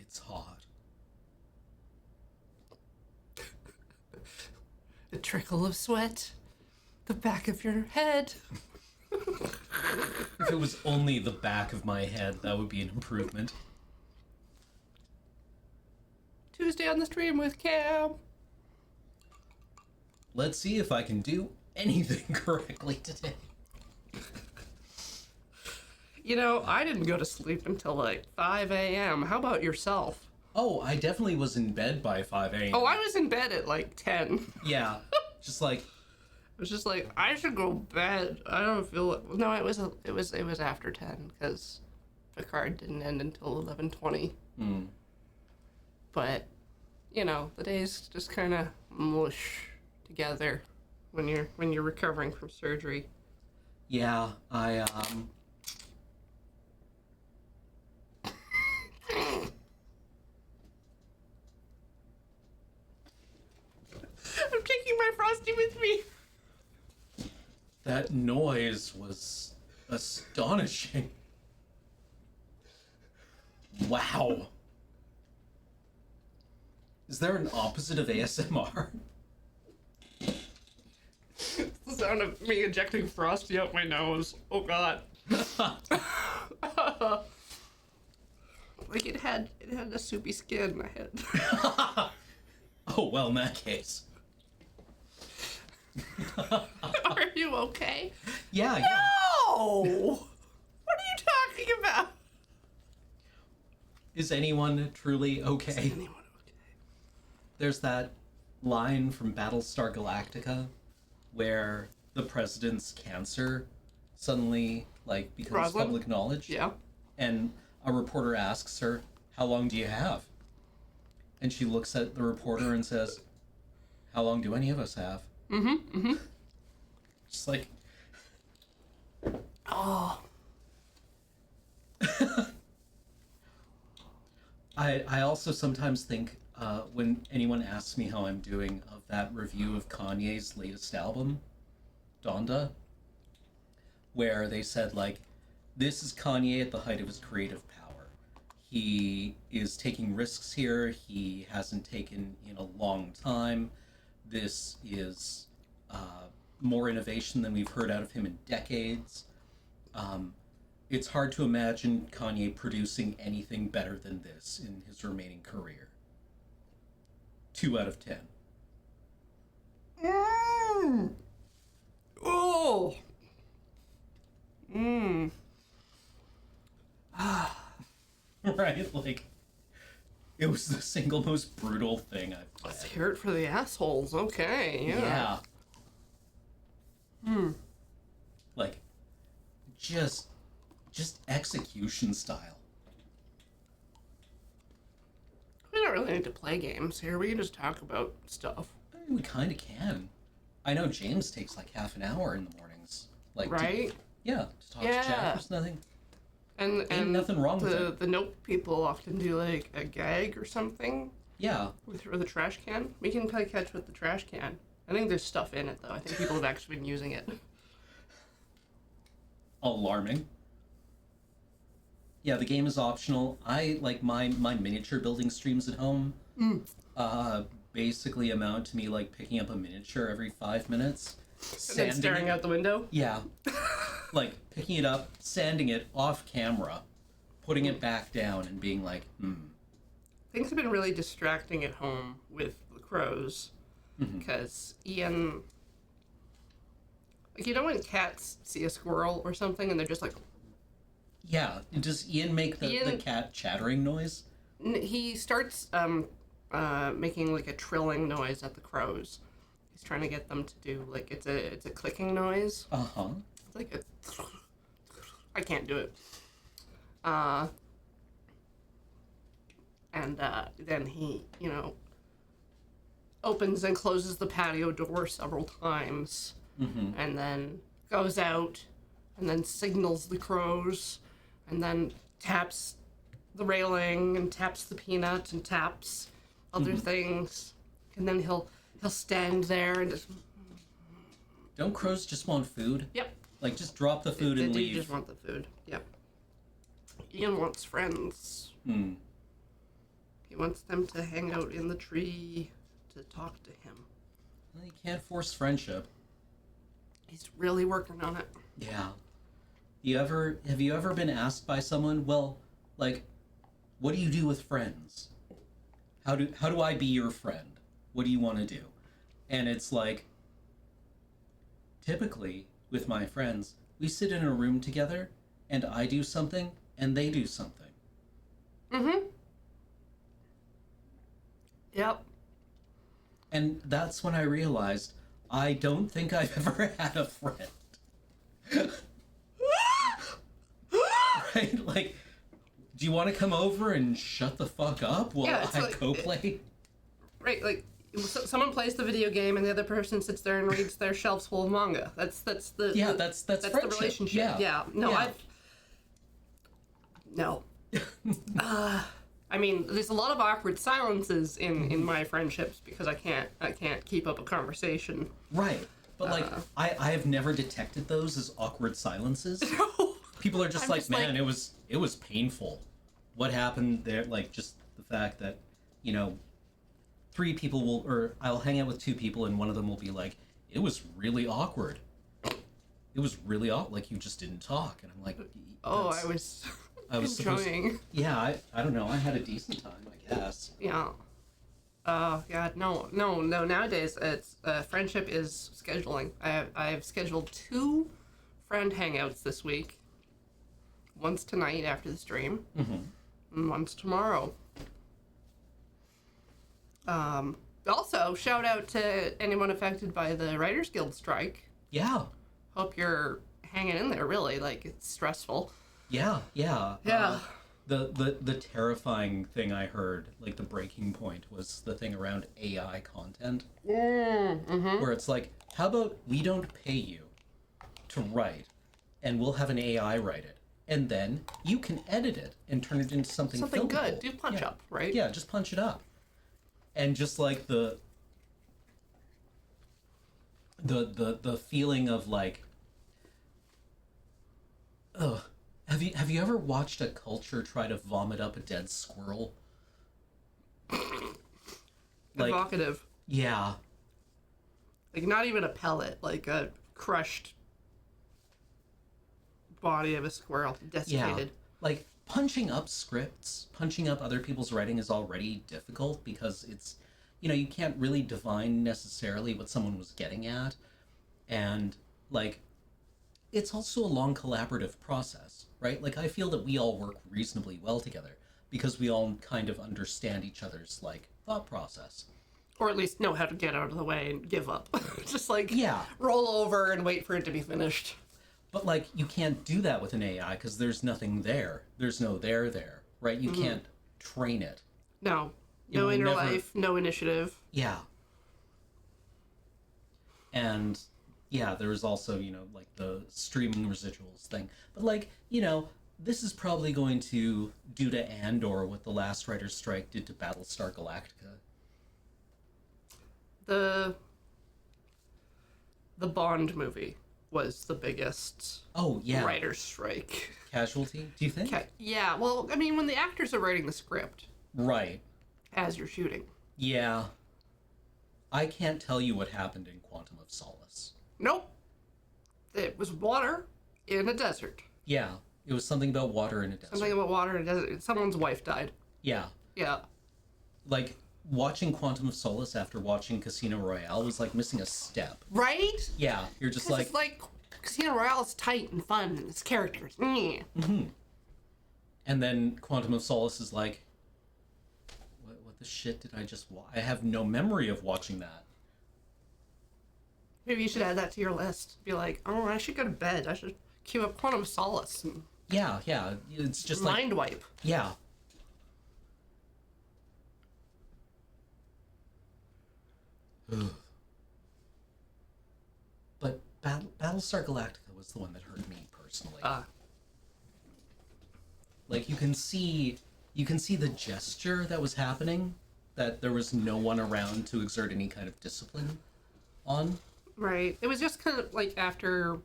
It's hot. A trickle of sweat. The back of your head. If it was only the back of my head, that would be an improvement. Tuesday on the stream with Cam. Let's see if I can do anything correctly today. You know, I didn't go to sleep until like 5 a.m. How about yourself? Oh, I definitely was in bed by 5 a.m. Oh, I was in bed at like 10. Yeah, just like... It was just like, I should go bed. I don't feel it. No, it was after 10 because Picard didn't end until 11:20. But, you know, the days just kind of mush together when you're recovering from surgery. Yeah, I'm taking my Frosty with me. That noise was astonishing. Wow. Is there an opposite of ASMR? The sound of me ejecting Frosty out my nose. Oh god. Like it had a soupy skin. I had. Oh, well, in that case. Are you okay? Yeah, yeah. No! What are you talking about? Is anyone truly okay? Is anyone okay? There's that line from Battlestar Galactica where the president's cancer suddenly, like, becomes Rosalind? public knowledge. Yeah. And a reporter asks her, "How long do you have?" And she looks at the reporter and says, "How long do any of us have?" Just like... Oh. I also sometimes think, when anyone asks me how I'm doing, of that review of Kanye's latest album, Donda, where they said, like, this is Kanye at the height of his creative power. He is taking risks here he hasn't taken in a long time. This is more innovation than we've heard out of him in decades. It's hard to imagine Kanye producing anything better than this in his remaining career. 2 out of 10. Oh. Right? Like, it was the single most brutal thing I've read. Let's hear it for the assholes. Okay, yeah. Like, just execution style. We don't really need to play games here. We can just talk about stuff. I mean, we kind of can. I know James takes like half an hour in the mornings. Like, right? To talk to chat. There's nothing. And nothing wrong with it. The note people often do like a gag or something. Yeah. With the trash can. We can play catch with the trash can. I think there's stuff in it though. I think people have actually been using it. Alarming. Yeah, the game is optional. I like my miniature building streams at home. Basically amount to me like picking up a miniature every 5 minutes, And then staring out the window. Yeah, like picking it up, sanding it off camera, putting it back down, and being like, Things have been really distracting at home with the crows, because Ian. Like, you know when cats see a squirrel or something and they're just like... Yeah, does Ian make the cat chattering noise? He starts making like a trilling noise at the crows. He's trying to get them to do like it's a clicking noise. It's like a... I can't do it. And then he, opens and closes the patio door several times. And then goes out and then signals the crows and then taps the railing and taps the peanut and taps other things. And then he'll stand there and just... Don't crows just want food? Yep. Like, just drop the food and leave? They just want the food. Yep. Ian wants friends. He wants them to hang out in the tree to talk to him. Well, you can't force friendship. He's really working on it. Yeah. Have you ever been asked by someone, well, like, what do you do with friends? How do I be your friend? What do you want to do? And it's like, typically with my friends, we sit in a room together and I do something and they do something. Mm-hmm. Yep. And that's when I realized I don't think I've ever had a friend. Right? Like, do you want to come over and shut the fuck up while I like, go play? Right, like, someone plays the video game and the other person sits there and reads their shelves full of manga. That's that's the relationship. Yeah. No, yeah. No. I mean, there's a lot of awkward silences in my friendships because I can't keep up a conversation. Right. But like I have never detected those as awkward silences. People are just like, man, it was painful. What happened there? Like, just the fact that, you know, 3 people will, or I'll hang out with 2 people and one of them will be like, it was really awkward. It was really awkward. Like, you just didn't talk. And I'm like, oh, I was enjoying. Yeah, I don't know. I had a decent time, I guess. Yeah. Yeah, no. Nowadays, it's friendship is scheduling. I have scheduled 2 friend hangouts this week. Once tonight after the stream, and once tomorrow. Also, shout out to anyone affected by the Writers Guild strike. Yeah. Hope you're hanging in there. Really, like, it's stressful. Yeah. Yeah. The terrifying thing I heard, like the breaking point, was the thing around AI content. Mm-hmm. Where it's like, how about we don't pay you to write, and we'll have an AI write it, and then you can edit it and turn it into something filmable. Good. Do punch up, right? Yeah, just punch it up, and just like the feeling of like, ugh. Have you ever watched a culture try to vomit up a dead squirrel? Like, evocative. Yeah. Like, not even a pellet, like a crushed body of a squirrel, desiccated. Yeah. Like, punching up scripts, punching up other people's writing is already difficult because it's, you know, you can't really divine necessarily what someone was getting at. And, like, it's also a long collaborative process, right? Like, I feel that we all work reasonably well together because we all kind of understand each other's, like, thought process. Or at least know how to get out of the way and give up. Just, like, yeah, roll over and wait for it to be finished. But, like, you can't do that with an AI because there's nothing there. There's no there, right? You can't train it. No. No inner life, no initiative. Yeah. And, yeah, there's also, you know, like, the streaming residuals thing. But, like, you know, this is probably going to do to Andor what the last writer's strike did to Battlestar Galactica. The Bond movie was the biggest writer's strike. Casualty, do you think? Yeah, well, I mean, when the actors are writing the script. Right. As you're shooting. Yeah. I can't tell you what happened in Quantum of Solace. Nope. It was water in a desert. Yeah, it was something about water in a desert. Something about water in a desert. Someone's wife died. Yeah. Yeah. Like, watching Quantum of Solace after watching Casino Royale was like missing a step. Right? Yeah, you're just like... It's like, Casino Royale is tight and fun, and it's characters. Mm-hmm. And then Quantum of Solace is like, what the shit did I just watch? I have no memory of watching that. Maybe you should add that to your list. Be like, oh, I should go to bed. I should queue up Quantum of Solace. And yeah, it's just mind wipe. Yeah. But Battlestar Galactica was the one that hurt me personally. Like, you can see the gesture that was happening, that there was no one around to exert any kind of discipline on. Right. It was just kind of like after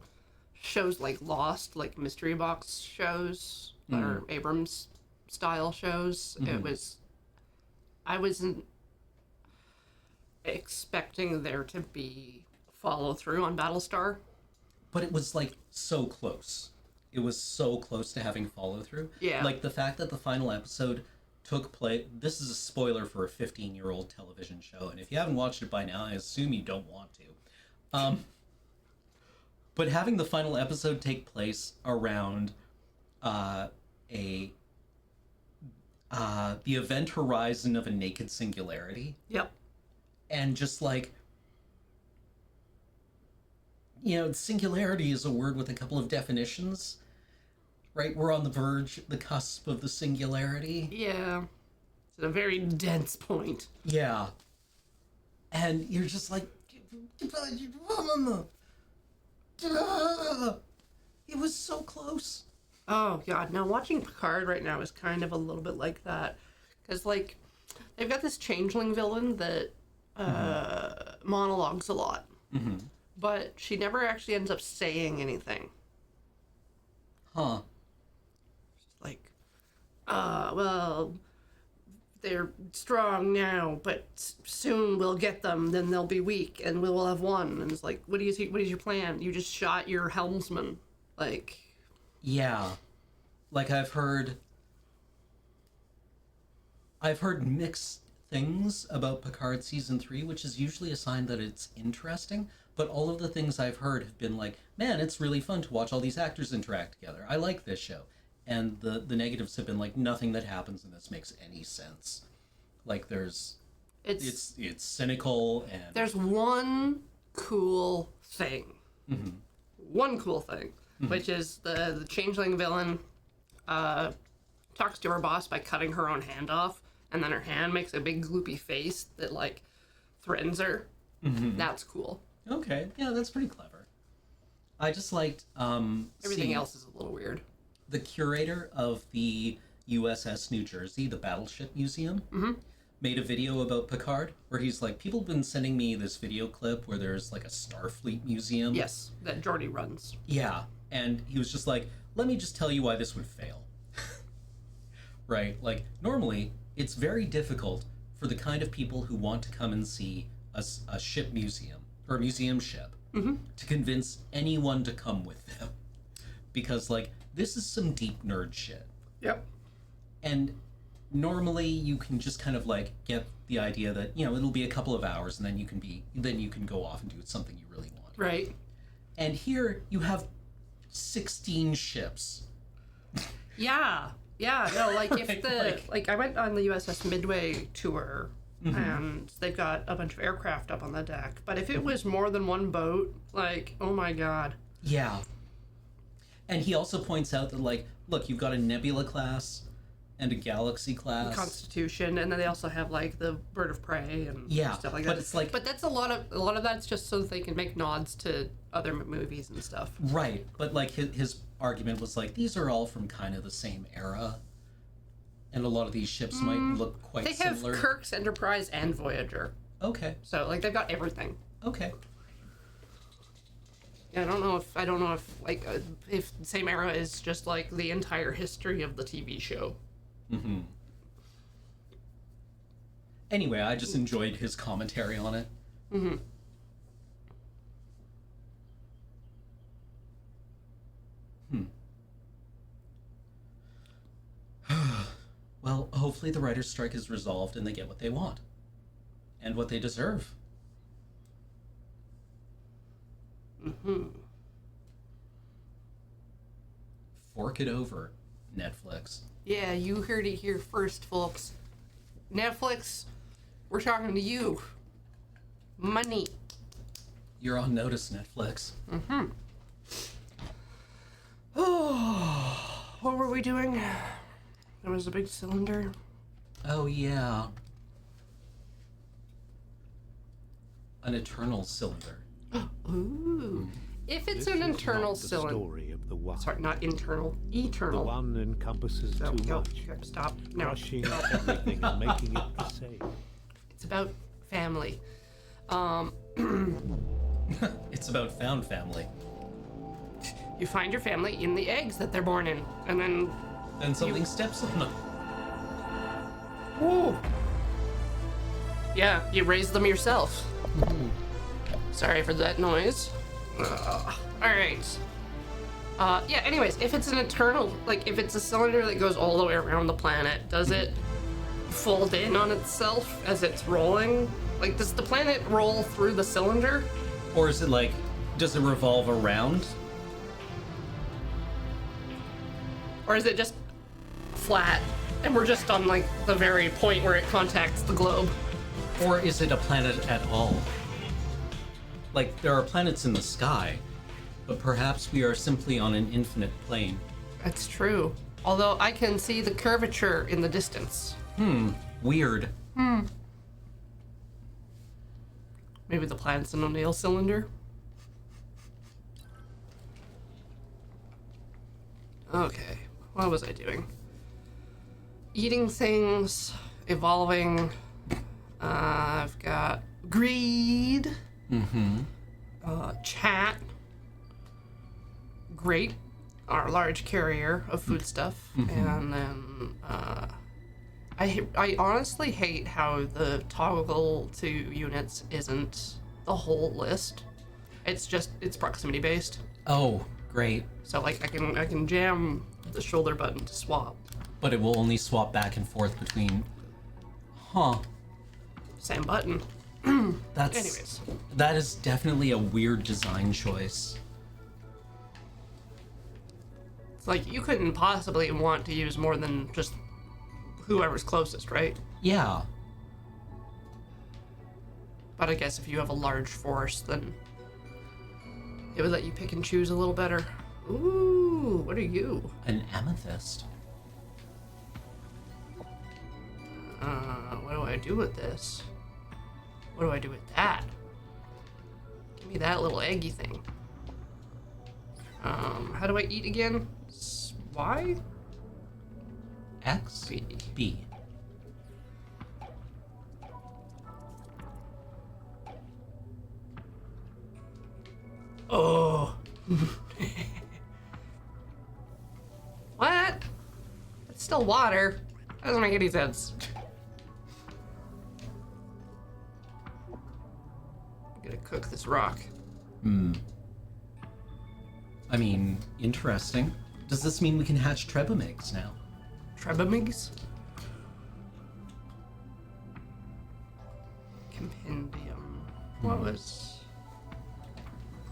shows like Lost, like mystery box shows, or Abrams style shows, it was I wasn't expecting there to be follow through on Battlestar. But it was like so close. It was so close to having follow through. Yeah. Like the fact that the final episode took place. This is a spoiler for a 15-year-old television show, and if you haven't watched it by now, I assume you don't want to. But having the final episode take place around the event horizon of a naked singularity. Yep. And just like, singularity is a word with a couple of definitions, right? We're on the verge, the cusp of the singularity. Yeah. It's a very dense point. Yeah. And you're just like, it was so close. Oh, God. Now, watching Picard right now is kind of a little bit like that. Because, like, they've got this changeling villain that monologues a lot. Mm-hmm. But she never actually ends up saying anything. Huh. Like, well, they're strong now, but soon we'll get them, then they'll be weak, and we will have won. And it's like, what do you think? What is your plan? You just shot your helmsman. Like... Yeah. Like, I've heard mixed things about Picard Season 3, which is usually a sign that it's interesting, but all of the things I've heard have been like, man, it's really fun to watch all these actors interact together. I like this show. And the negatives have been like, nothing that happens in this makes any sense. Like, it's cynical, and there's one cool thing. Mm-hmm. One cool thing, which is the changeling villain talks to her boss by cutting her own hand off, and then her hand makes a big gloopy face that, like, threatens her. Mm-hmm. That's cool. Okay, yeah, that's pretty clever. I just liked Everything else is a little weird. The curator of the USS New Jersey, the Battleship Museum, made a video about Picard where he's like, people have been sending me this video clip where there's like a Starfleet museum. Yes, that Geordi runs. Yeah, and he was just like, let me just tell you why this would fail. Right? Like, normally, it's very difficult for the kind of people who want to come and see a ship museum, or a museum ship, to convince anyone to come with them. Because, like, this is some deep nerd shit. Yep. And normally you can just kind of, like, get the idea that, it'll be a couple of hours and then you can go off and do something you really want. Right. And here you have 16 ships. Yeah. Yeah, no, like, if I went on the USS Midway tour, and they've got a bunch of aircraft up on the deck, but if it was more than one boat, like, oh my God. Yeah. And he also points out that, like, look, you've got a Nebula class and a Galaxy class. Constitution, and then they also have, like, the Bird of Prey and stuff like that. But it's like... But that's a lot of that's just so that they can make nods to other movies and stuff. Right, but, like, his argument was, like, these are all from kind of the same era, and a lot of these ships might look quite similar. They have Kirk's Enterprise and Voyager. Okay. So, like, they've got everything. Okay. Yeah, I don't know if the same era is just, like, the entire history of the TV show. Mm-hmm. Anyway, I just enjoyed his commentary on it. Mm-hmm. Well, hopefully the writer's strike is resolved and they get what they want. And what they deserve. Mm-hmm. Fork it over, Netflix. Yeah, you heard it here first, folks. Netflix, we're talking to you. Money. You're on notice, Netflix. Mm-hmm. Oh, what were we doing? There was a big cylinder. Oh, yeah. An eternal cylinder. Ooh. If it's an internal cylinder. Story of the one. Sorry, not internal. Eternal. The one encompasses So, too go. much, Stop. No. crushing everything and making it the same. It's about family. It's about found family. You find your family in the eggs that they're born in, and then Then something steps on them. Ooh. Yeah, you raised them yourself. Sorry for that noise. Alright. Yeah, anyways, if it's an eternal, like, if it's a cylinder that goes all the way around the planet, does it fold in on itself as it's rolling? Like, does the planet roll through the cylinder? Or is it like, does it revolve around? Or is it just flat, and we're just on, like, the very point where it contacts the globe? Or is it a planet at all? Like, there are planets in the sky, but perhaps we are simply on an infinite plane. That's true. Although I can see the curvature in the distance. Weird. Maybe the planet's an O'Neill cylinder? Okay, what was I doing? Eating things, evolving. I've got greed. Chat. Great, our large carrier of foodstuff. And then, I honestly hate how the toggle to units isn't the whole list. It's just, it's proximity based. Oh, great. So like I can jam the shoulder button to swap. But it will only swap back and forth between... Huh. Same button. That's... Anyways. That is definitely a weird design choice. It's like you couldn't possibly want to use more than just whoever's closest, right? Yeah. But I guess if you have a large force, then it would let you pick and choose a little better. Ooh, what are you? An amethyst. What do I do with this? What do I do with that? Give me that little eggy thing. How do I eat again? Y? X? B. B. Oh. What? It's still water. That doesn't make any sense. I'm gonna cook this rock. I mean, interesting. Does this mean we can hatch Trebamigs now? Trebamigs? Compendium. What was...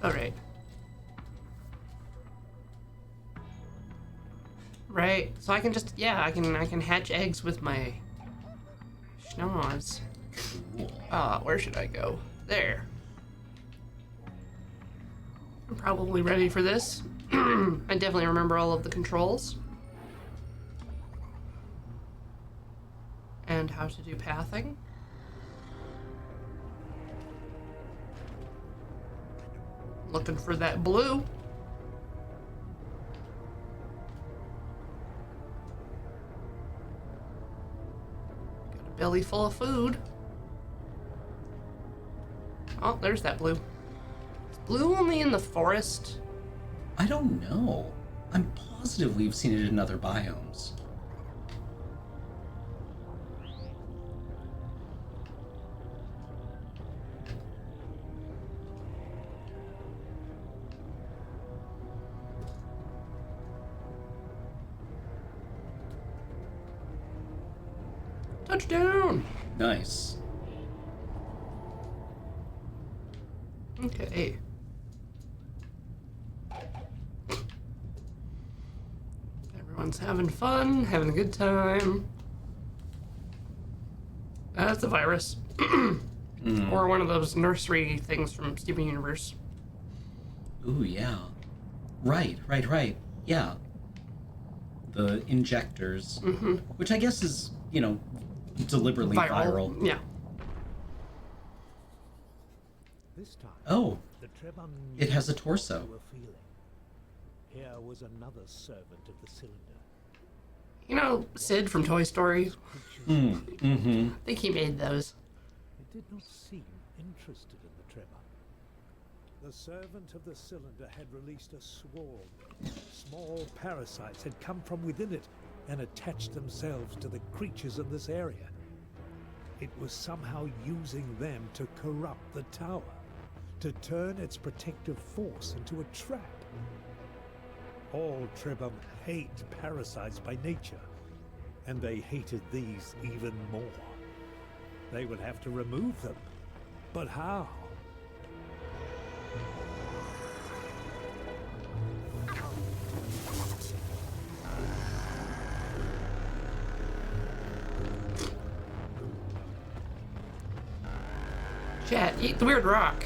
Alright. Right, so I can just, yeah, I can hatch eggs with my schnoz. Where should I go? There. I'm probably ready for this. I definitely remember all of the controls. And how to do pathing. Looking for that blue. Got a belly full of food. Oh, there's that blue. Is blue only in the forest? I don't know. I'm positive we've seen it in other biomes. Touchdown! Nice. Okay. Everyone's having fun, having a good time. That's a virus. Or one of those nursery things from Steven Universe. Ooh, yeah. Right. Yeah. The injectors. Which I guess is, deliberately viral. Yeah. This time, Oh, the Trebham it has a torso. were feeling. Here was another servant of the cylinder. You know Sid from Toy Story? Mm-hmm. I think he made those. It did not seem interested in the Trebham. The servant of the cylinder had released a swarm. Small parasites had come from within it and attached themselves to the creatures in this area. it was somehow using them to corrupt the tower, to turn its protective force into a trap. All Tribum hate parasites by nature, and they hated these even more. They would have to remove them. But how? Chat, eat the weird rock.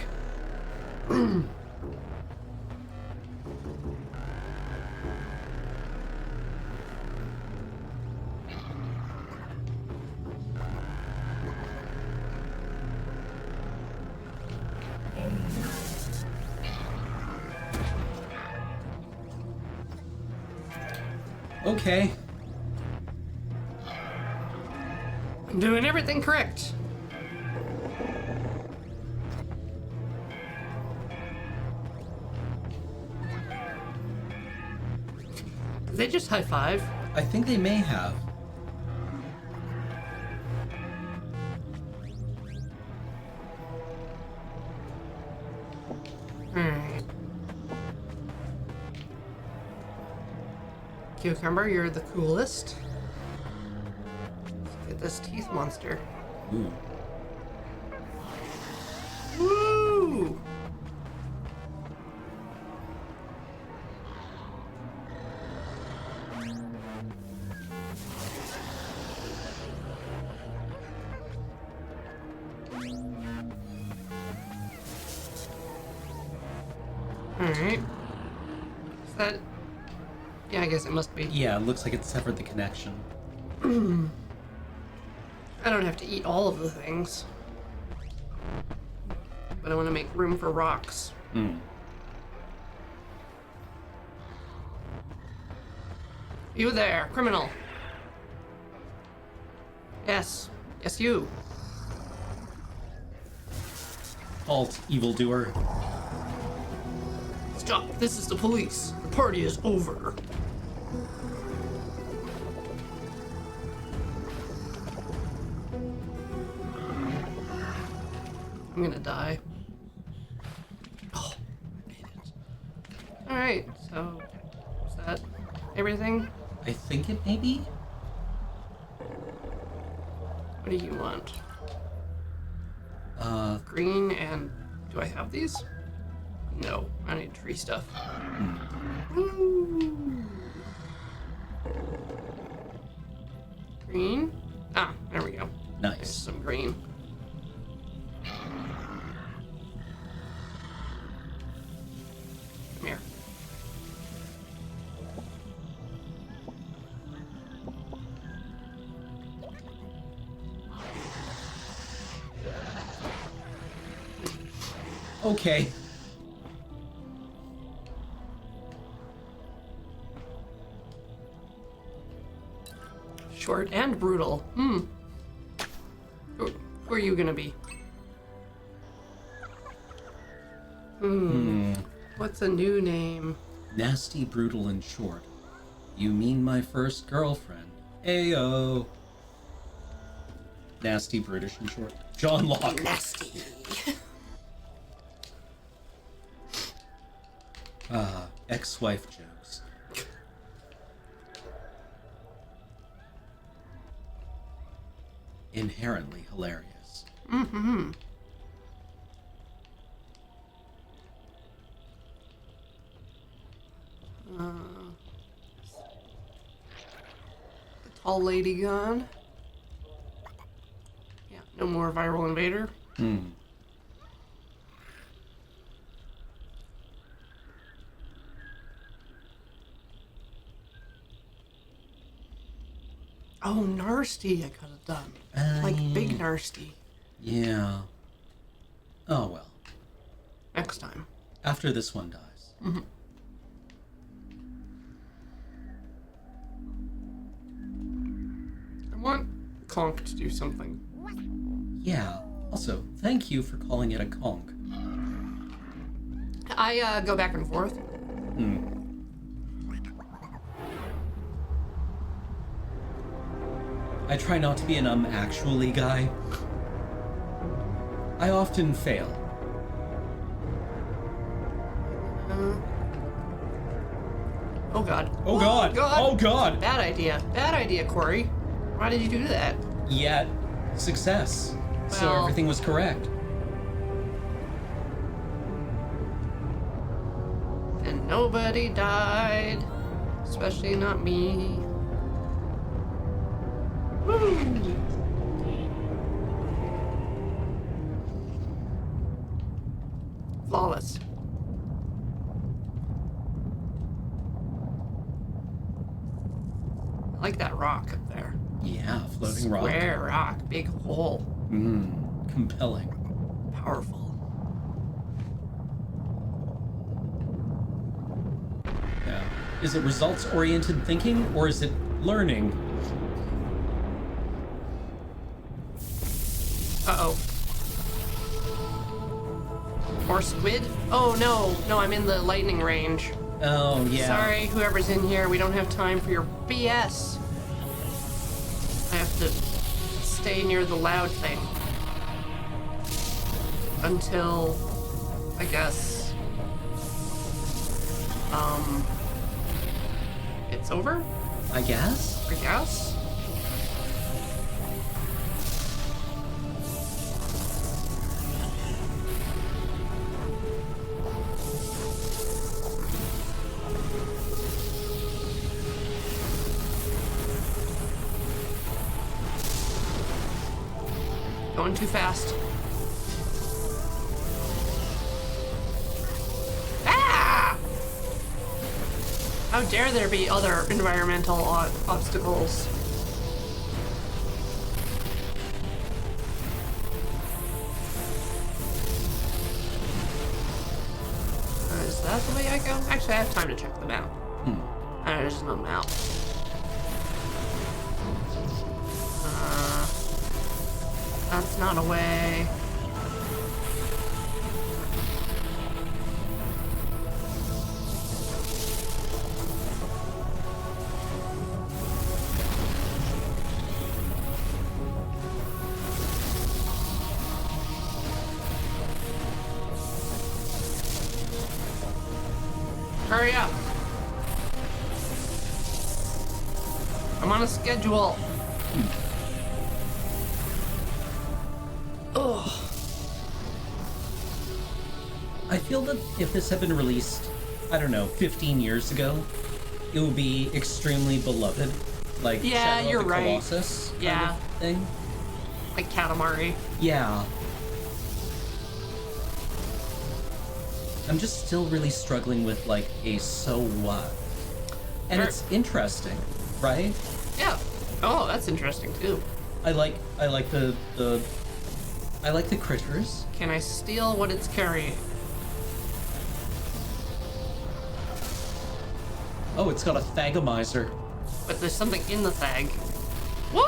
Okay. I'm doing everything correct. Did they just high five? I think they may have. Alright. Cucumber, you're the coolest. Let's get this teeth monster. Ooh. Woo! Alright. Is that... Yeah, I guess it must be. Yeah, it looks like it severed the connection. I don't have to eat all of the things. But I want to make room for rocks. Hmm. You there, criminal. Yes. Yes, you. Halt, evildoer. Stop. This is the police. The party is over. I'm gonna die. Oh, I made it. Alright, so is that everything? I think it may be? What do you want? Green. Green and... Do I have these? No, I need tree stuff. Woo. Green? Ah, there we go. There's Nice. some green. Come here. Okay. Short and brutal. Who are you gonna be? What's a new name? Nasty, brutal, and short. You mean my first girlfriend? Ayo. Nasty, brutish, and short. John Locke. Nasty. Ex-wife jokes. Inherently hilarious. Mm-hmm. The tall lady gone. Yeah, no more viral invader. Oh, Narsty I could have done. Like big Narsty. Yeah. Oh well. Next time. After this one dies. I want Conk to do something. Yeah. Also, thank you for calling it a conch. I go back and forth. I try not to be an actually guy. I often fail. Oh god. Oh god! Oh god! Bad idea. Bad idea, Corey. Why did you do that? Yet, success. So Well- everything was correct. And nobody died. Especially not me. Woo! Flawless. I like that rock up there. Yeah, floating rock. Square rock, big hole. Compelling. Powerful. Yeah. Is it results-oriented thinking, or is it learning? Uh-oh. Or squid? Oh, no. No, I'm in the lightning range. Oh, yeah. Sorry, whoever's in here. We don't have time for your BS. I have to stay near the loud thing. Until, I guess, it's over? I guess? I guess? Going too fast. Ah! How dare there be other environmental obstacles? Is that the way I go? Actually, I have time to check the map. There's no map. That's not a way. Hurry up. I'm on a schedule. Ugh. I feel that if this had been released, I don't know, 15 years ago, it would be extremely beloved. Like Yeah, Shadow you're of the right. Colossus kind Yeah. of thing. Like Katamari. Yeah. I'm just still really struggling with like a so what. And Sure. it's interesting, right? Yeah. Oh, that's interesting too. I like the I like the critters. Can I steal what it's carrying? Oh, it's got a thagomizer. But there's something in the thag. Woo!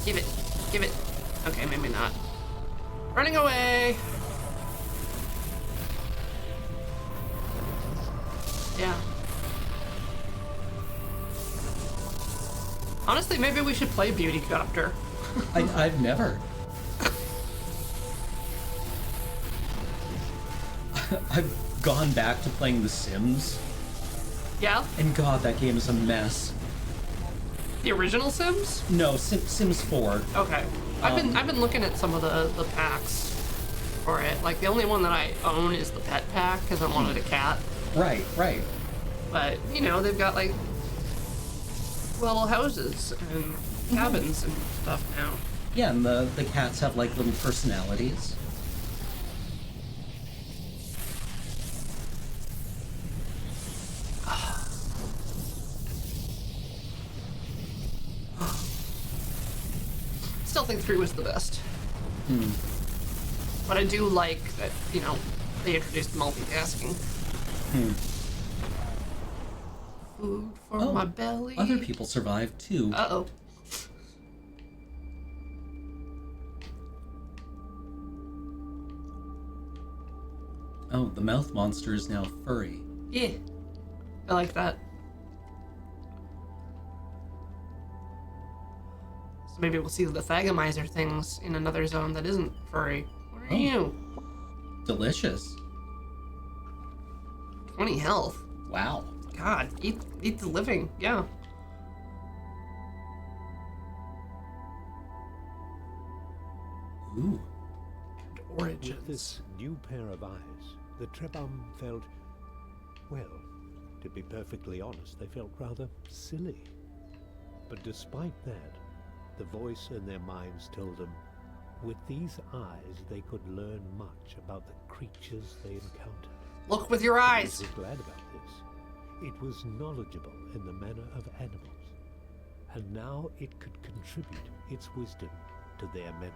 Give it. Give it. Okay, maybe not. Running away! Yeah. Honestly, maybe we should play Beauty Copter. I've never. I've gone back to playing The Sims, Yeah? and God, that game is a mess. The original Sims? No, Sims 4. Okay. I've been looking at some of the packs for it. Like the only one that I own is the pet pack because I wanted a cat. Right, right. But you know they've got like little houses and cabins and stuff now. Yeah, and the cats have like little personalities. Still think 3 was the best. But I do like that, you know, they introduced multitasking. Food for Oh, my belly. Other people survived too. Uh-oh. Oh, the mouth monster is now furry. Yeah. I like that. So maybe we'll see the Thagomizer things in another zone that isn't furry. What are Oh. you? Delicious. 20 health. Wow. God, eat the living. Yeah. Ooh. With Origins. this new pair of eyes, the Trebhum felt, well, to be perfectly honest, they felt rather silly. But despite that, the voice in their minds told them, with these eyes they could learn much about the creatures they encountered. Look with your The eyes. voice was glad about this. It was knowledgeable in the manner of animals, and now it could contribute its wisdom to their memories.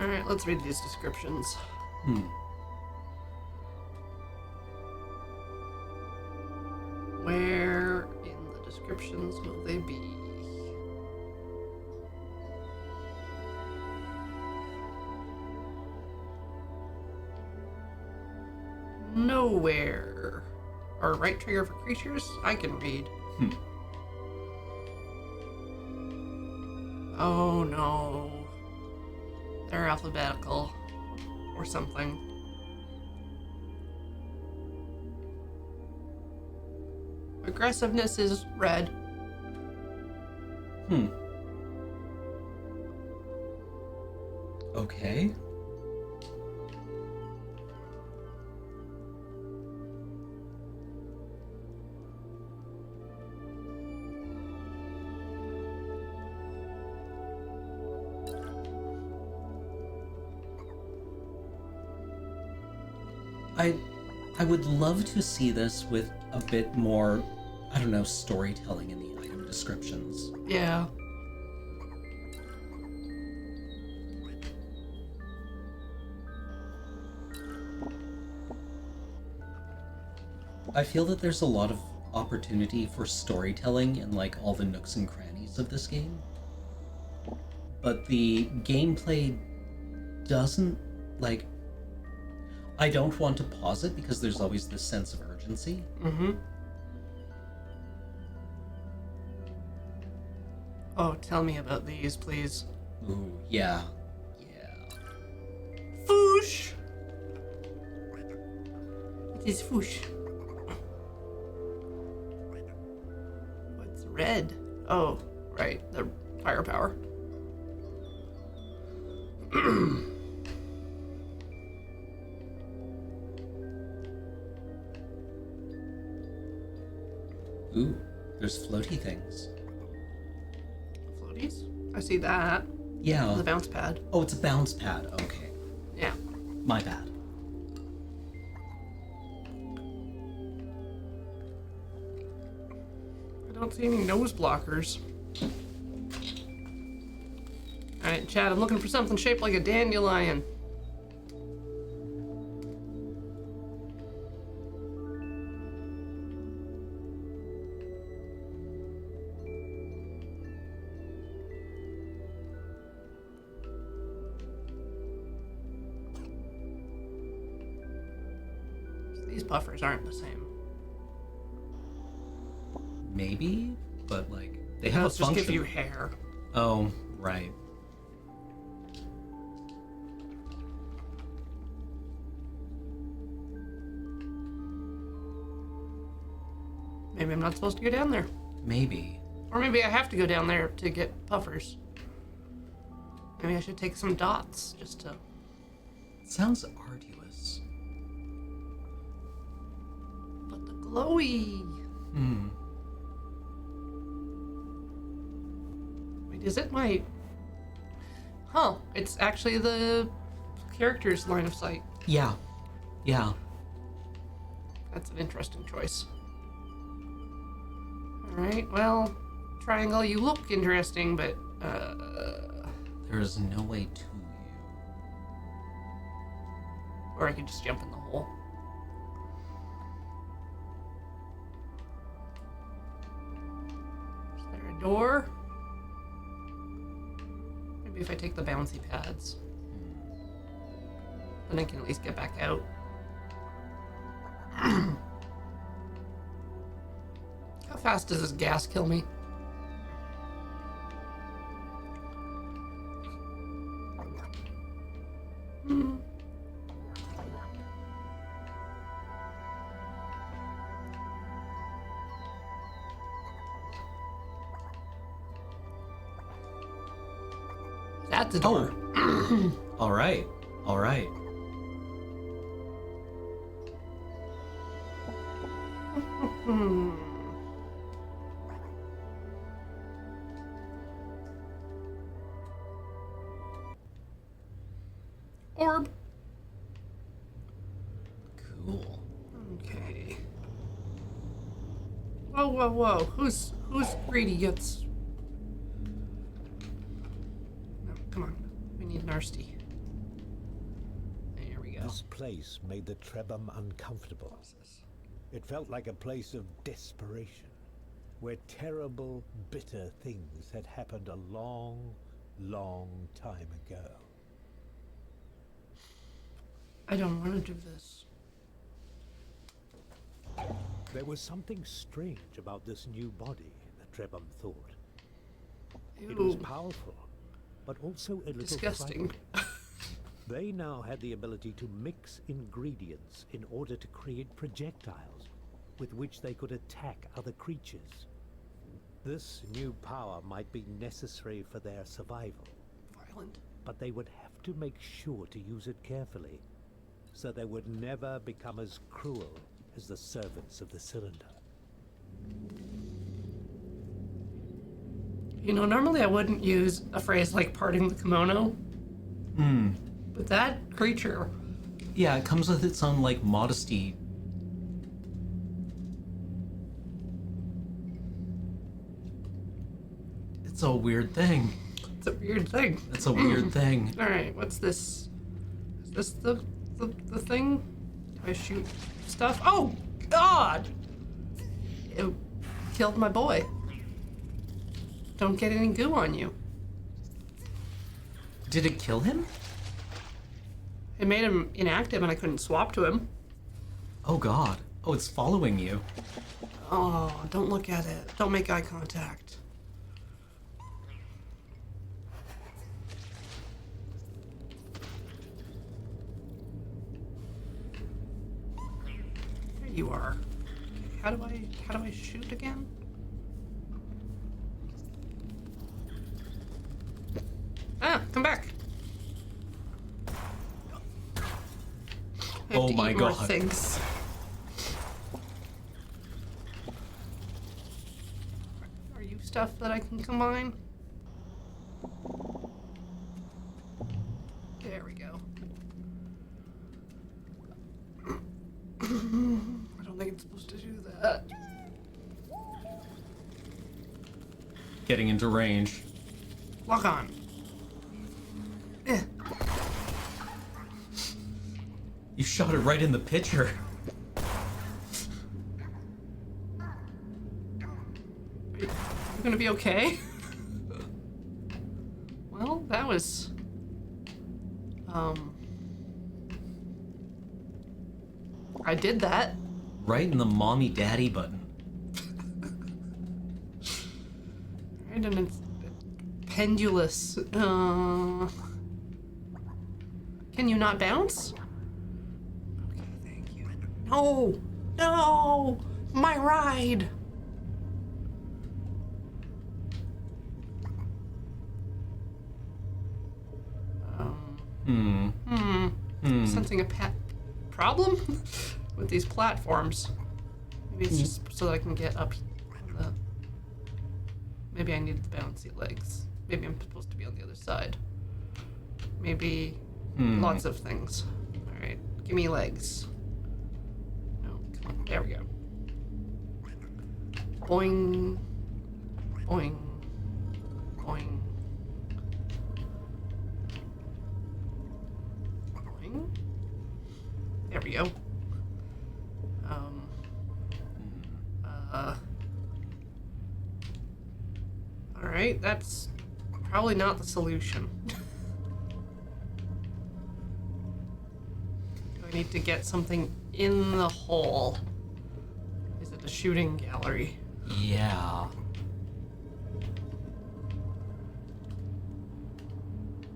Alright, let's read these descriptions. Where in the descriptions will they be? Nowhere. Or right trigger for creatures? I can read. Oh no. They're alphabetical. Or something. Aggressiveness is red. Okay. I would love to see this with a bit more, I don't know, storytelling in the item descriptions. Yeah. I feel that there's a lot of opportunity for storytelling in like all the nooks and crannies of this game. But the gameplay doesn't, like, I don't want to pause it because there's always this sense of urgency. Oh, tell me about these, please. Ooh, yeah. Foosh! It is foosh. What's red? Oh, right, the firepower. Ooh, there's floaty things. Floaties? I see that. Yeah. The bounce pad. Oh, it's a bounce pad. Okay. Yeah. My bad. I don't see any nose blockers. Alright, Chad, I'm looking for something shaped like a dandelion. These buffers aren't the same. Maybe, but like they have Let's a just function. give you hair. Oh, right. Maybe I'm not supposed to go down there. Maybe. Or maybe I have to go down there to get puffers. Maybe I should take some dots just to... It sounds arduous. But the glowy... Wait, is it my... Huh, it's actually the character's line of sight. Yeah. Yeah. That's an interesting choice. Alright, well, triangle, you look interesting, but, There is no way to you. or I could just jump in the hole. Is there a door? Maybe if I take the bouncy pads. Then I can at least get back out. How fast does this gas kill me? That's a door. All right. All right. Orb. Cool. Okay. Whoa, whoa, whoa. Who's greedy gets... No, come on. We need Narsty. There we go. This place made the Trebham uncomfortable. It felt like a place of desperation, where terrible, bitter things had happened a long, long time ago. I don't want to do this. There was something strange about this new body, the Trebham thought. It was Ew. powerful, but also a little Disgusting. frightening. They now had the ability to mix ingredients in order to create projectiles with which they could attack other creatures. This new power might be necessary for their survival, Violent. but they would have to make sure to use it carefully, so they would never become as cruel as the servants of the cylinder. You know, normally I wouldn't use a phrase like parting the kimono. But that creature... Yeah, it comes with its own, like, modesty. It's a weird thing. It's a weird thing. It's a weird thing. Alright, what's this? Is this the thing? Do I shoot stuff? Oh, God! It killed my boy. Don't get any goo on you. Did it kill him? It made him inactive and I couldn't swap to him. Oh god. Oh, it's following you. Oh, don't look at it. Don't make eye contact. There you are. Okay, how do I shoot again? Ah, come back. I have Oh to my eat more God. things. Are you stuff that I can combine? There we go. I don't think it's supposed to do that. Getting into range. Lock on. Eh. You shot it right in the pitcher. You gonna be okay? Well, that was... I did that. Right in the mommy daddy button. Right, and it's pendulous. Can you not bounce? Okay, thank you. No! No! My ride! Sensing a problem with these platforms. Maybe it's just so that I can get up on the... Maybe I need the bouncy legs. Maybe I'm supposed to be on the other side. Maybe lots of things. Alright, give me legs. No, come on. There we go. Boing. Boing. Boing. Boing. There we go. Alright, that's probably not the solution. Do I need to get something in the hole? Is it a shooting gallery? Yeah.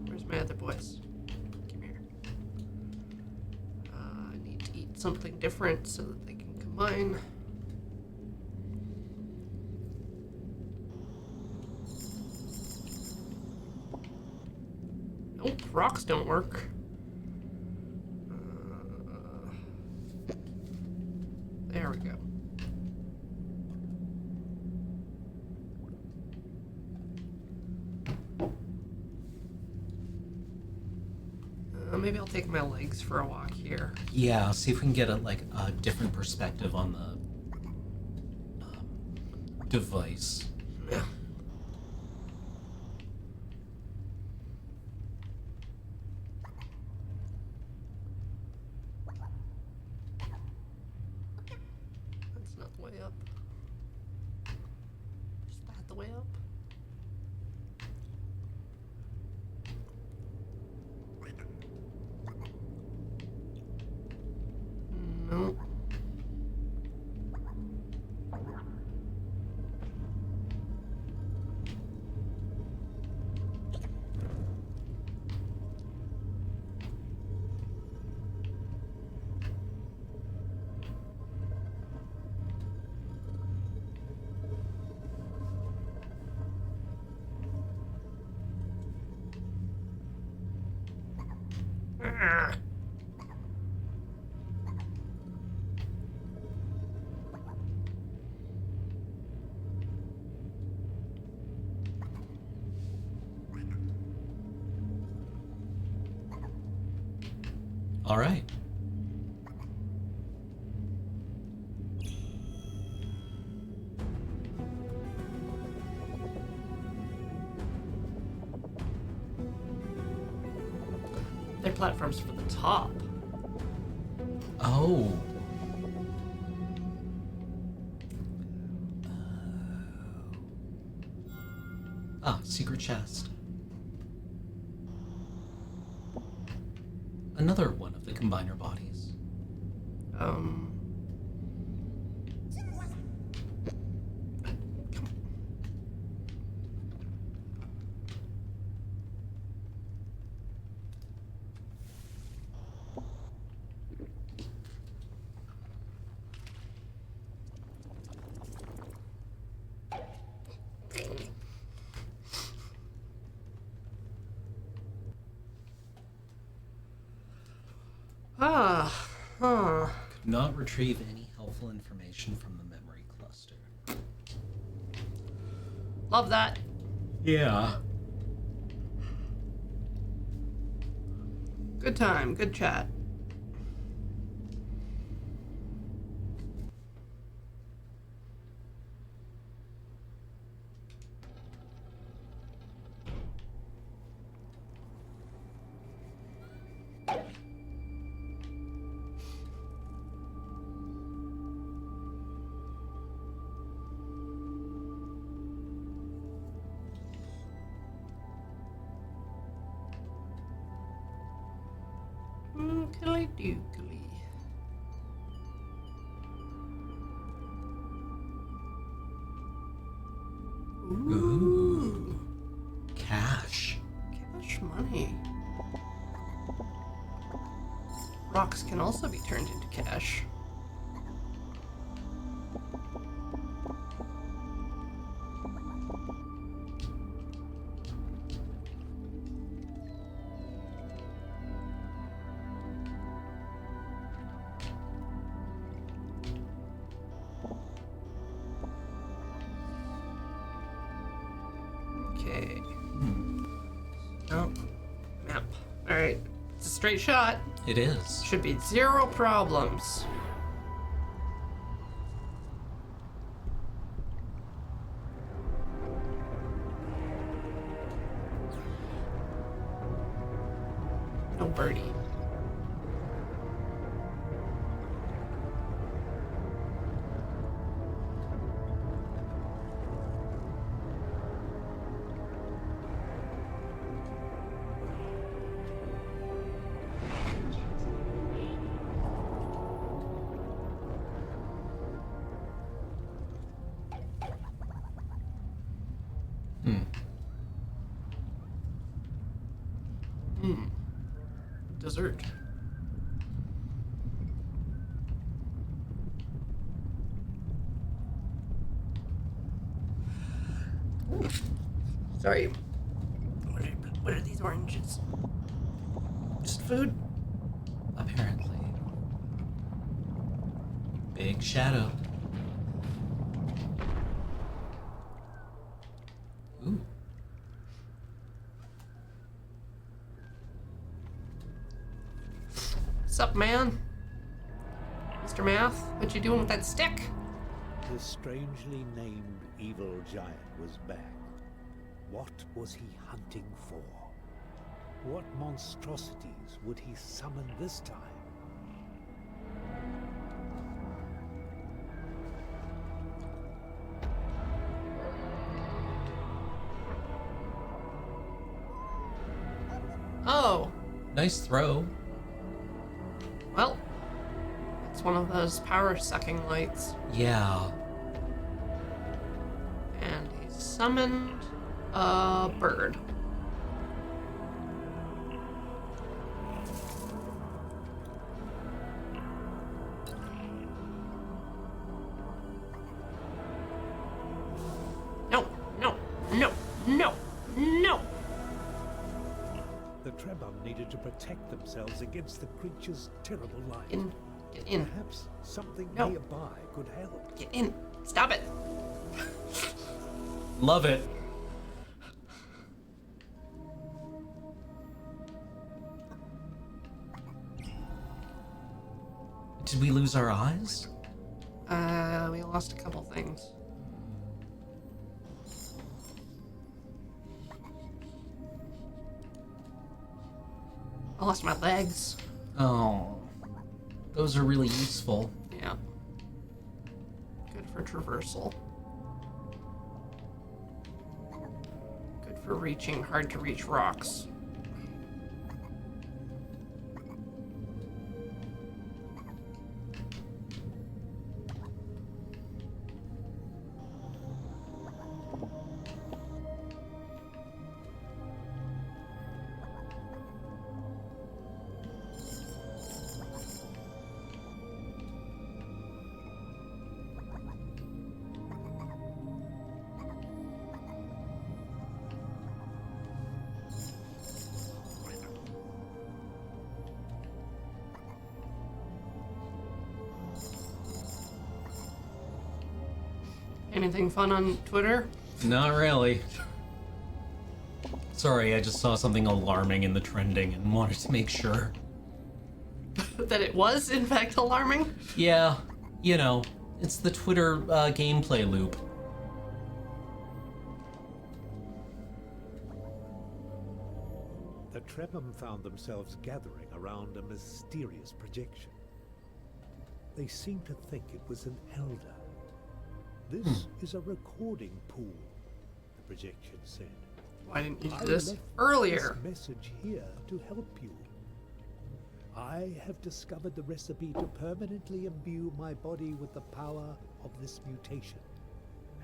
Where's my other boys? Come here. I need to eat something different so that they can combine. Nope, rocks don't work. There we go. Maybe I'll take my legs for a walk here. Yeah, see if we can get a different perspective on the device. Yeah. That's not the way up. Is that the way up? No. Ah. All right. They're platforms for the top. Oh. Secret chest. Another one of the combiner bodies. Huh. Could not retrieve any helpful information from the memory cluster. Love that. Yeah. Good time, good chat. Ookly dookly. Ooh. Cash. Cash money. Rocks can also be turned into cash. Okay. Oh, map. Alright. It's a straight shot. It is. Should be zero problems. No birdie. Dessert. Sorry. What are these oranges? Just food. Apparently. Big shadow. Ooh. Sup, man? Mr. Math, what you doing with that stick? The strangely named evil giant was back. What was he hunting for? What monstrosities would he summon this time? Oh, Nice throw. well, it's one of those power-sucking lights. Yeah. And he summoned a bird. No, no, no, no, no! The Trebum needed to protect themselves against the creature's terrible light. Get in, Perhaps something No. nearby could help. get in. Stop it. Love it. Did we lose our eyes? We lost a couple things. I lost my legs. Oh. Those are really useful. Yeah. Good for traversal. Good for reaching hard to reach rocks. Anything fun on Twitter? Not really. Sorry, I just saw something alarming in the trending and wanted to make sure. That it was, in fact, alarming? Yeah, you know, it's the Twitter gameplay loop. The Trebum found themselves gathering around a mysterious projection. They seemed to think it was an elder. This is a recording pool, the projection said. Why didn't you I do this left earlier? this message here to help you. I have discovered the recipe to permanently imbue my body with the power of this mutation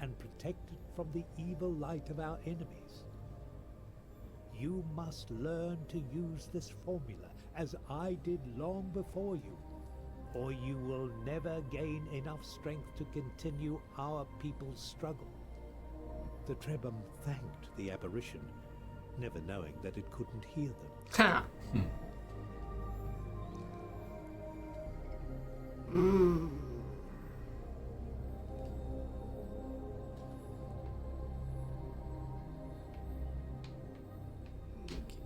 and protect it from the evil light of our enemies. You must learn to use this formula as I did long before you, or you will never gain enough strength to continue our people's struggle. The Trebum thanked the apparition, never knowing that it couldn't hear them. Ha! Mmm.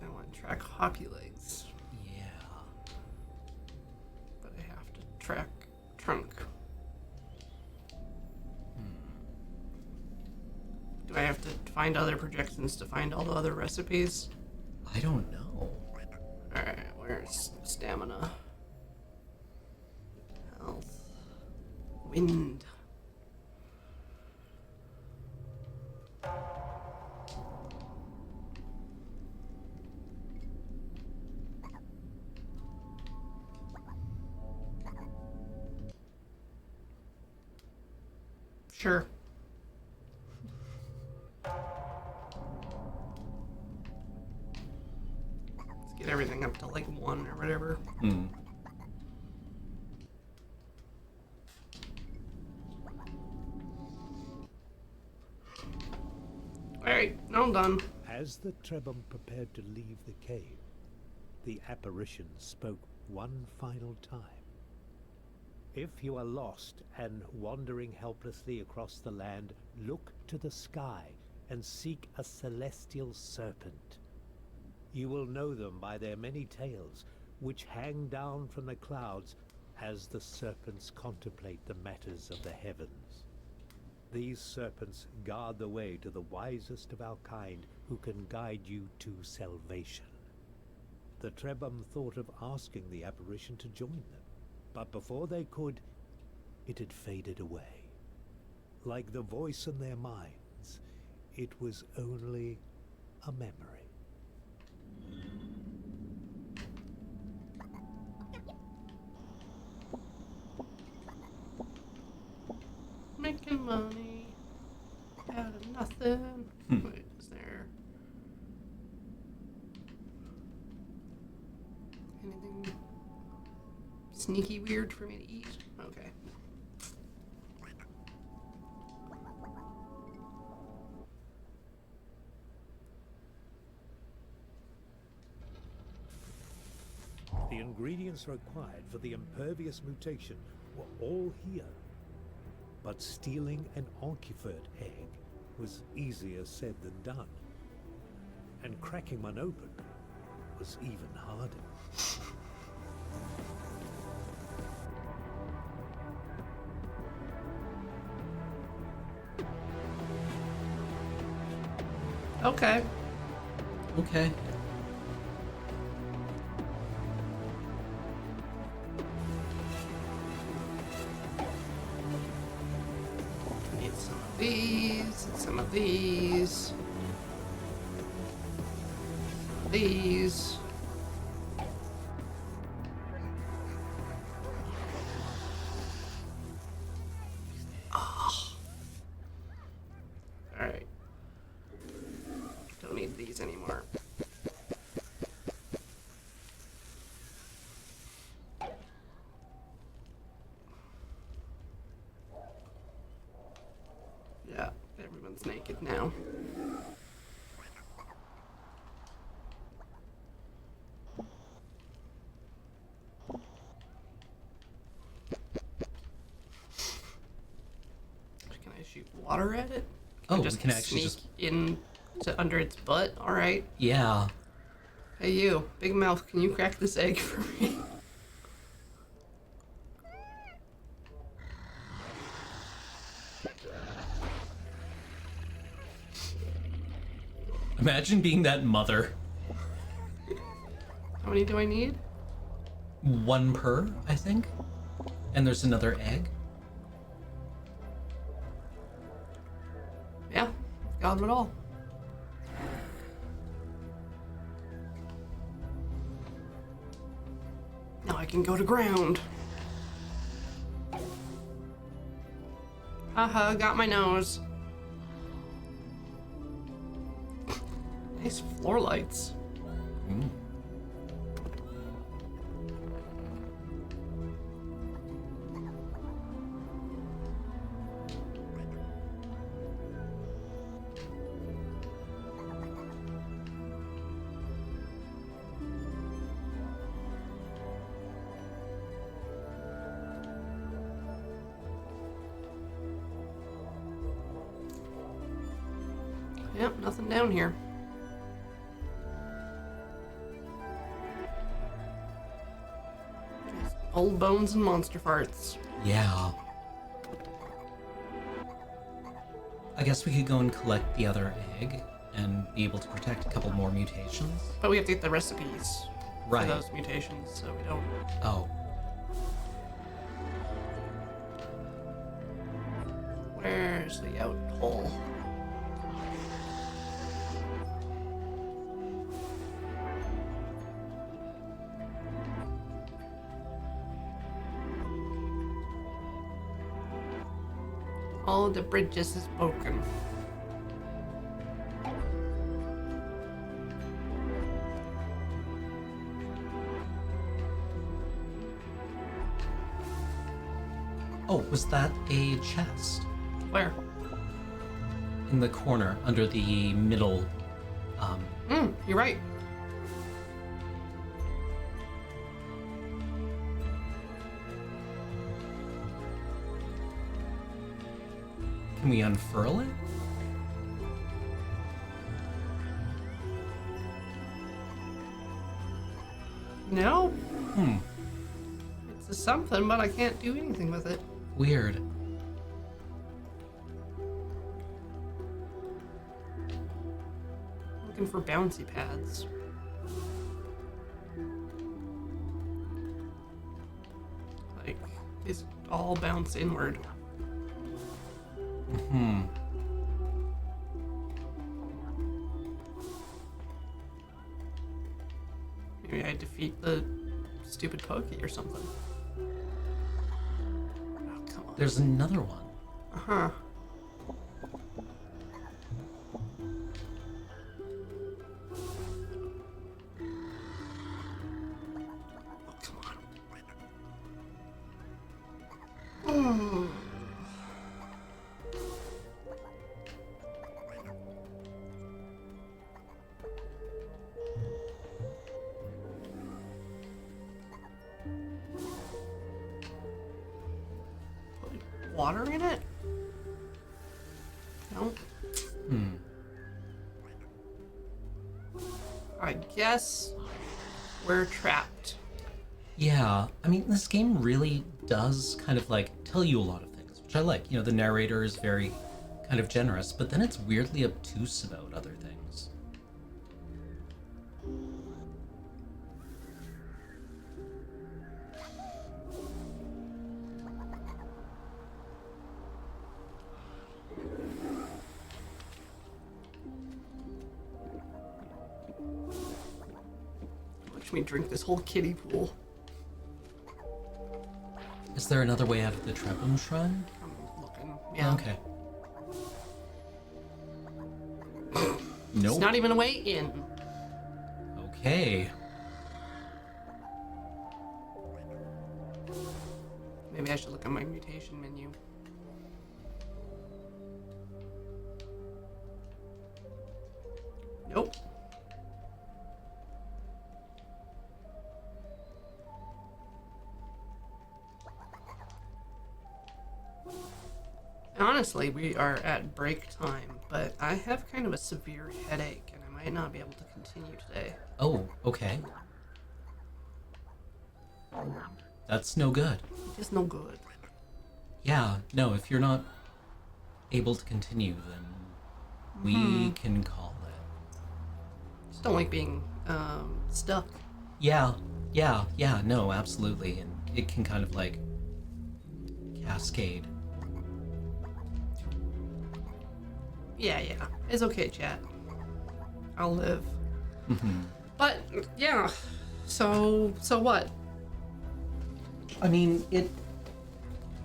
I want to track hockey legs, Yeah. but I have to track trunk. Do I have to find other projections to find all the other recipes? I don't know. Alright, where's stamina? Health. Wind. Sure. Let's get everything up to like 1 or whatever. Hmm. Alright, now I'm done. As the Trebum prepared to leave the cave, the apparition spoke one final time. If you are lost and wandering helplessly across the land, look to the sky and seek a celestial serpent. You will know them by their many tails, which hang down from the clouds as the serpents contemplate the matters of the heavens. These serpents guard the way to the wisest of our kind, who can guide you to salvation. The Trebhum thought of asking the apparition to join them, but before they could, it had faded away. Like the voice in their minds, it was only a memory. Making money out of nothing. Wait, is there anything sneaky weird for me to eat? Okay. The ingredients required for the impervious mutation were all here. But stealing an Onkifert egg was easier said than done. And cracking one open was even harder. Okay. Okay. Need some of these, and some of these. These. Alright. Don't need these anymore. Yeah, everyone's naked now. Can I shoot water at it? Oh, just we can actually sneak just... in to under its butt. All right. Yeah. Hey, you, big mouth. Can you crack this egg for me? Imagine being that mother. How many do I need? 1 per, I think. And there's another egg. Yeah, got it all. Now I can go to ground. Haha, got my nose. Nice floor lights. Mm. Yep, nothing down here. Just old bones and monster farts. Yeah. I guess we could go and collect the other egg and be able to protect a couple more mutations. But we have to get the recipes Right. for those mutations, so we don't. Oh. Where's the out hole? All the bridges is broken. Oh, was that a chest? Where? In the corner, under the middle, You're right. Can we unfurl it? No. It's a something, but I can't do anything with it. Weird. Looking for bouncy pads. Like, these all bounce inward. Maybe I defeat the stupid pokey or something. Oh, come on. There's another one. Uh-huh. Oh, come on. Oh. Put water in it? No. I guess we're trapped. Yeah, I mean, this game really does kind of like tell you a lot of things, which I like. You know, the narrator is very kind of generous, but then it's weirdly obtuse about other things. Watch me drink this whole kiddie pool. Is there another way out of the Trebham Shrine? I'm looking. Yeah. Okay. Nope. It's not even a way in. Okay. Maybe I should look at my mutation menu. Nope. Honestly, we are at break time, but I have kind of a severe headache and I might not be able to continue today. Oh, okay. That's no good. It's no good. Yeah, no, if you're not able to continue, then we can call it. Just don't like being stuck. Yeah, no, absolutely. And it can kind of like cascade. Yeah. It's okay, chat. I'll live. But yeah. So what? I mean,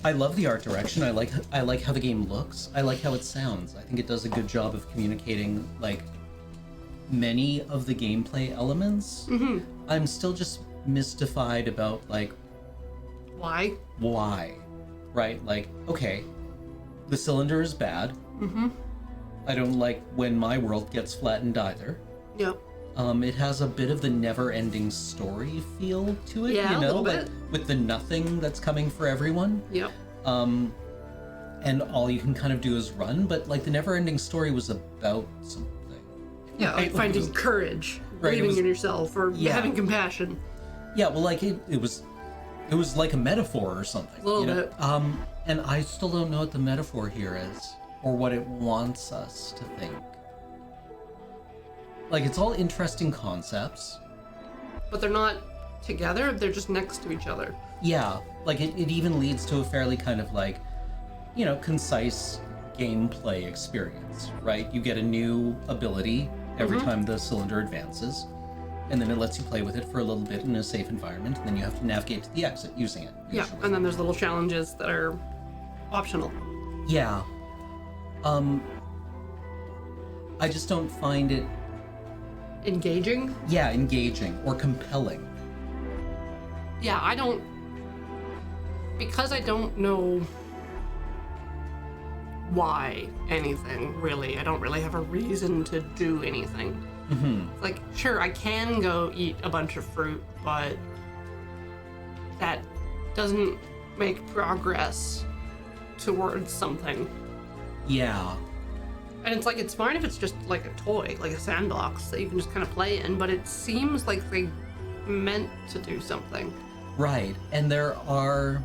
I love the art direction. I like how the game looks. I like how it sounds. I think it does a good job of communicating like many of the gameplay elements. I'm still just mystified about like Why? right? Like, okay, the cylinder is bad. I don't like when my world gets flattened either. Yep. It has a bit of the never-ending story feel to it, Yeah, you a know, little like bit. with the nothing that's coming for everyone. Yep. And all you can kind of do is run, but like the never-ending story was about something. Yeah, Right, like like, finding it was- courage, right, it believing was- in yourself, or Yeah. having compassion. Yeah, well, like it was like a metaphor or something. A little you know? bit. And I still don't know what the metaphor here is, or what it wants us to think. Like, it's all interesting concepts. But they're not together, they're just next to each other. Yeah, like it even leads to a fairly kind of like, you know, concise gameplay experience, right? You get a new ability every time the cylinder advances, and then it lets you play with it for a little bit in a safe environment, and then you have to navigate to the exit using it. Yeah, usually. and then there's little challenges that are optional. Yeah. I just don't find it, Engaging? engaging or compelling. Yeah, I don't... Because I don't know why anything, really. I don't really have a reason to do anything. Like, sure, I can go eat a bunch of fruit, but that doesn't make progress towards something. Yeah. And it's like, it's fine if it's just like a toy, like a sandbox that you can just kind of play in, but it seems like they meant to do something. Right. And there are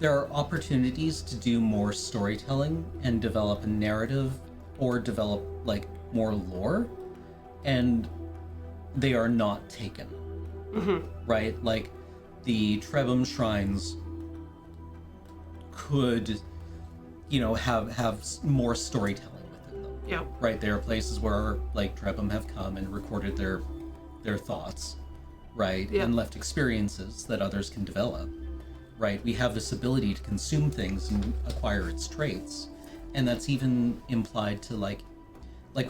opportunities to do more storytelling and develop a narrative or develop like more lore, and they are not taken. Right? Like the Trebhum shrines could, have more storytelling within them. Yeah. Right? There are places where like Trebhum have come and recorded their thoughts, right? Yeah. And left experiences that others can develop. Right? We have this ability to consume things and acquire its traits. And that's even implied to like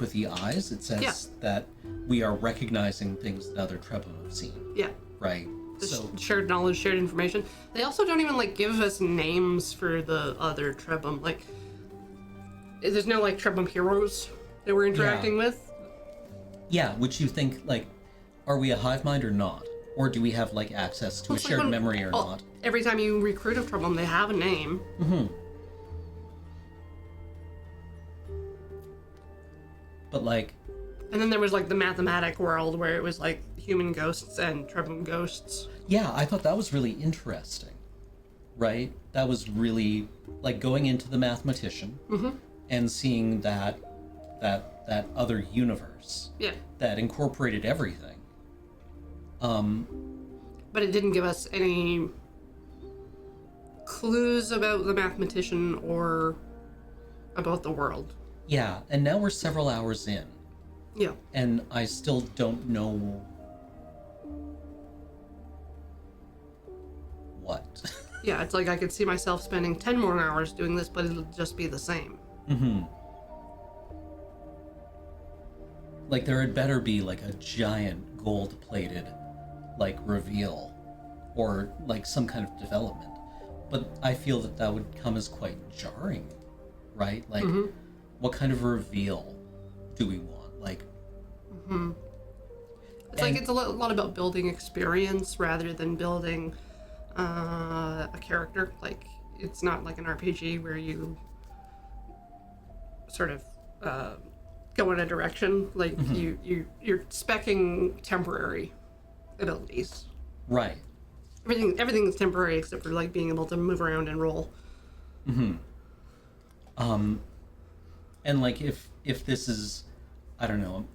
with the eyes, it says that we are recognizing things that other Trebhum have seen. Yeah. Right. Shared knowledge, shared information. They also don't even like give us names for the other Trebhum. Like, there's no like Trebhum heroes that we're interacting with. Yeah, which you think like, are we a hive mind or not? Or do we have like access to a It's like shared when- memory or well, not? Every time you recruit a Trebhum, they have a name. But like, And then there was like the mathematic world where it was like human ghosts and Trebhum ghosts. yeah, I thought that was really interesting. Right? That was really like going into the mathematician and seeing that other universe Yeah. that incorporated everything. But it didn't give us any clues about the mathematician or about the world. Yeah, and now we're several hours in, Yeah. and I still don't know what. Yeah, it's like I could see myself spending 10 more hours doing this, but it'll just be the same. Like there had better be like a giant gold-plated like reveal or like some kind of development. But I feel that would come as quite jarring, right? Like what kind of reveal do we want? Like It's like it's a lot about building experience rather than building a character. Like, it's not like an RPG where you sort of go in a direction. Like you're speccing temporary abilities. right. Everything's temporary except for like being able to move around and roll. And like if this is, I don't know,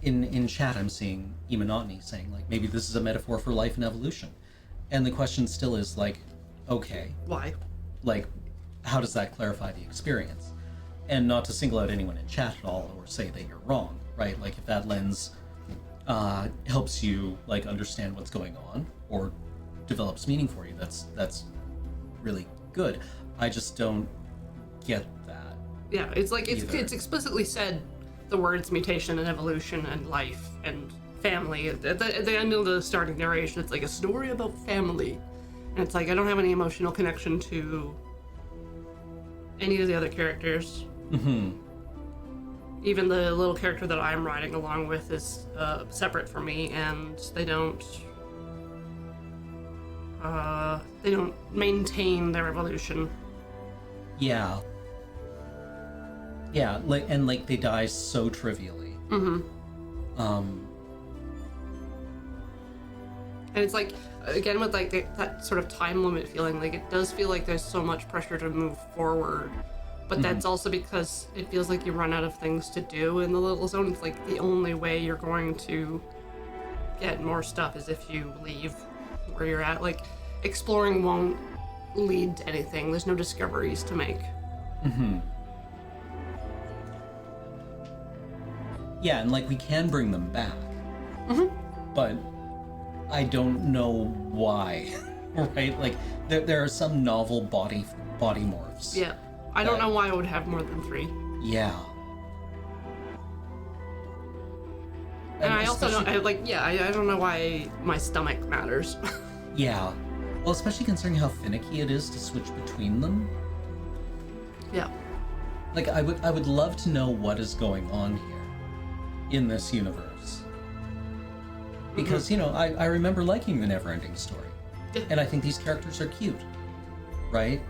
in chat I'm seeing Emonotony saying like maybe this is a metaphor for life and evolution, and the question still is like, okay, Why? like how does that clarify the experience? And not to single out anyone in chat at all or say that you're wrong, right? Like if that lens helps you like understand what's going on or develops meaning for you, that's really good. I just don't get that. Yeah, it's like Either. it's explicitly said the words mutation and evolution and life and family. At the end of the starting narration, it's like a story about family. And it's like I don't have any emotional connection to any of the other characters. Even the little character that I'm riding along with is separate from me, and they don't maintain their evolution. Yeah, like they die so trivially. And it's like, again, with like that sort of time limit feeling, like it does feel like there's so much pressure to move forward. But that's also because it feels like you run out of things to do in the little zone. It's like the only way you're going to get more stuff is if you leave where you're at. Like, exploring won't lead to anything. There's no discoveries to make. Yeah, and like we can bring them back. But I don't know why. Right? Like there are some novel body morphs. Yeah. I don't know why I would have more than 3. Yeah. And I also especially- don't, I don't know why my stomach matters. Yeah. Well, especially considering how finicky it is to switch between them. Yeah. Like I would love to know what is going on here in this universe. Because, I remember liking the Neverending Story. Yeah. And I think these characters are cute. Right?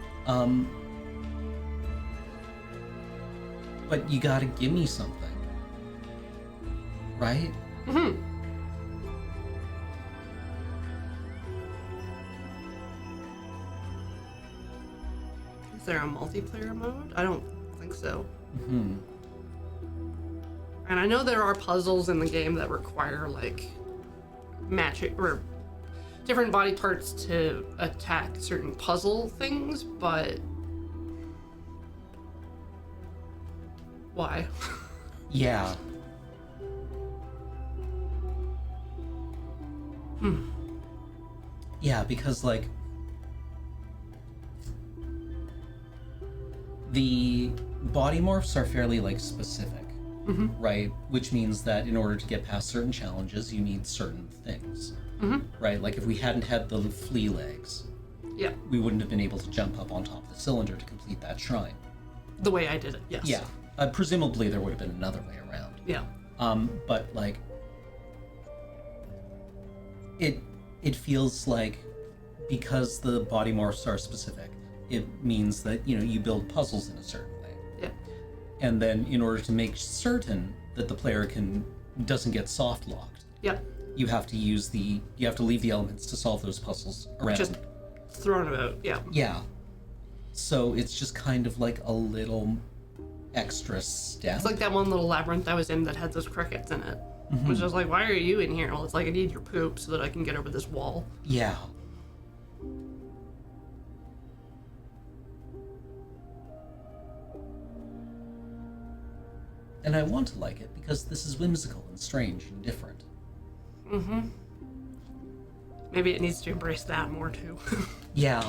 but you gotta give me something. Right? Mm-hmm. Is there a multiplayer mode? I don't think so. Mm-hmm. And I know there are puzzles in the game that require, like, matching or different body parts to attack certain puzzle things, but why? Yeah. Yeah, because, like, the body morphs are fairly, like, specific, right? Which means that in order to get past certain challenges, you need certain things, right? Like, if we hadn't had the flea legs, Yeah, we wouldn't have been able to jump up on top of the cylinder to complete that shrine. the way I did it, yes. Yeah. Presumably, there would have been another way around. Yeah. But, like, it feels like because the body morphs are specific, it means that, you know, you build puzzles in a certain way. Yeah. And then in order to make certain that the player doesn't get soft locked, Yeah. you have to leave the elements to solve those puzzles around. Just thrown about, yeah. Yeah. So it's just kind of like a little extra step. It's like that one little labyrinth I was in that had those crickets in it. Which I was like, why are you in here? Well, it's like, I need your poop so that I can get over this wall. Yeah. And I want to like it because this is whimsical and strange and different. Maybe it needs to embrace that more too. Yeah.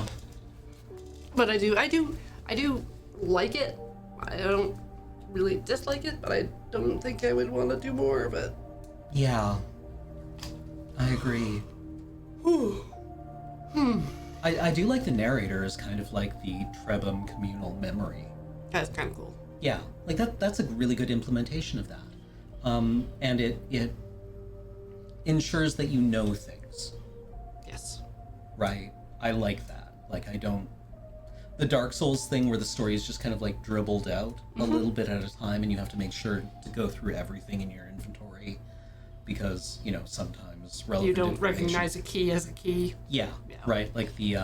But I do like it. I don't really dislike it, but I don't think I would want to do more of it. Yeah. I agree. I do like the narrator as kind of like the Trebham communal memory. That's kind of cool. Yeah, like that's a really good implementation of that. And it ensures that you know things, Yes. right? I like that. Like, the Dark Souls thing where the story is just kind of like dribbled out a little bit at a time, and you have to make sure to go through everything in your inventory because, you know, sometimes relevant You don't information- recognize a key as a key. Yeah, Yeah. right. Like the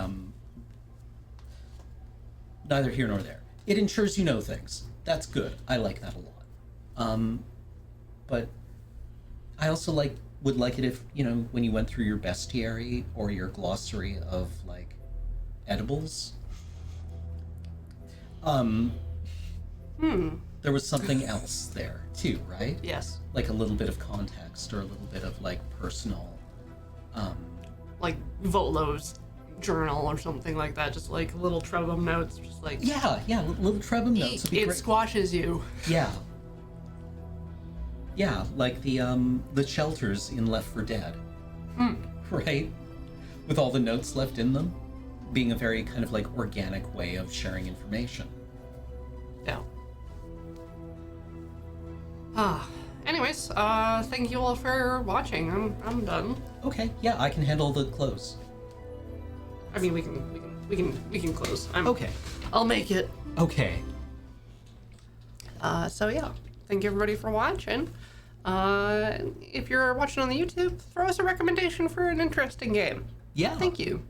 neither here nor there. It ensures you know things. That's good. I like that a lot. But I also would like it if, you know, when you went through your bestiary or your glossary of like edibles, there was something else there too, right? Yes. Like a little bit of context or a little bit of like personal. Like Volo's journal or something like that. Just like little Trebham notes. Just like, Yeah, little Trebham notes would be it great. squashes you. Yeah. Yeah, like the shelters in Left 4 Dead. Right? With all the notes left in them, being a very kind of like organic way of sharing information. Yeah. Anyways, thank you all for watching. I'm done. Okay, yeah, I can handle the close. I mean, we can close. Okay. I'll make it. Okay. So yeah, thank you everybody for watching. If you're watching on the YouTube, throw us a recommendation for an interesting game. Yeah. Thank you.